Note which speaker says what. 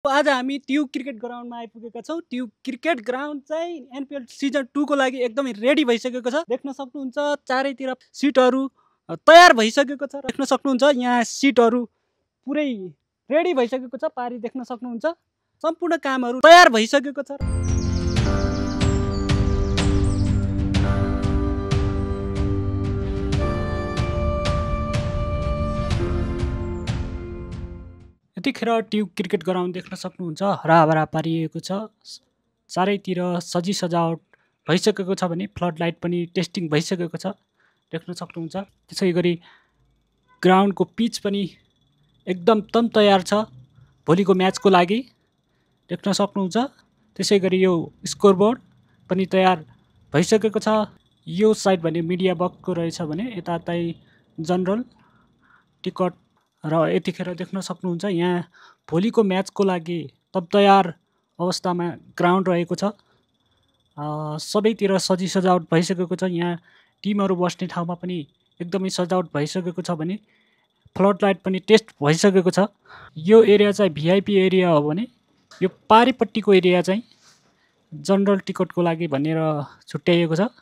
Speaker 1: आज हामी tube cricket ग्राउन्डमा आइपुगेका छौँ। ट्युब क्रिकेट ग्राउन्ड चाहिँ एनपिएल सिजन 2 को लागि एकदमै रेडी भइसकेको छ। देख्न सक्नुहुन्छ चारैतिर सिटहरू तयार भइसकेको छ। देख्न सक्नुहुन्छ यहाँ सिटहरू पुरै रेडी भइसकेको छ। पारी देख्न सक्नुहुन्छ सम्पूर्ण कामहरू तयार भइसकेको छ। यतिखेर ट्युब क्रिकेट ग्राउन्ड देख्न सक्नुहुन्छ हराभरा पारिएको छ। चारैतिर सजी सजावट भइसकेको छ भने फ्लड लाइट पनि टेस्टिङ भइसकेको छ देख्न सक्नुहुन्छ। त्यसै गरी ग्राउन्डको पिच पनि एकदम तम तयार छ भोलिको म्याचको लागि देख्न सक्नुहुन्छ। त्यसै गरी यो स्कोरबोर्ड पनि तयार भइसकेको छ। यो साइड भने मिडिया बक्सको रहेछ भने यता चाहिँ जनरल टिकट र यतिखेर देख्न सक्नुहुन्छ यहाँ भोलिको म्याचको लागि तब तयार अवस्थामा ग्राउन्ड रहेको छ। सबैतिर सजी सजावट भइसकेको छ। यहाँ टिमहरू बस्ने ठाउँमा पनि एकदमै सजावट भइसकेको छ भने फ्लड लाइट पनि टेस्ट भइसकेको छ। यो एरिया चाहिँ भिआइपी एरिया हो भने यो पारिपट्टिको एरिया चाहिँ जनरल टिकटको लागि भनेर छुट्याइएको छ।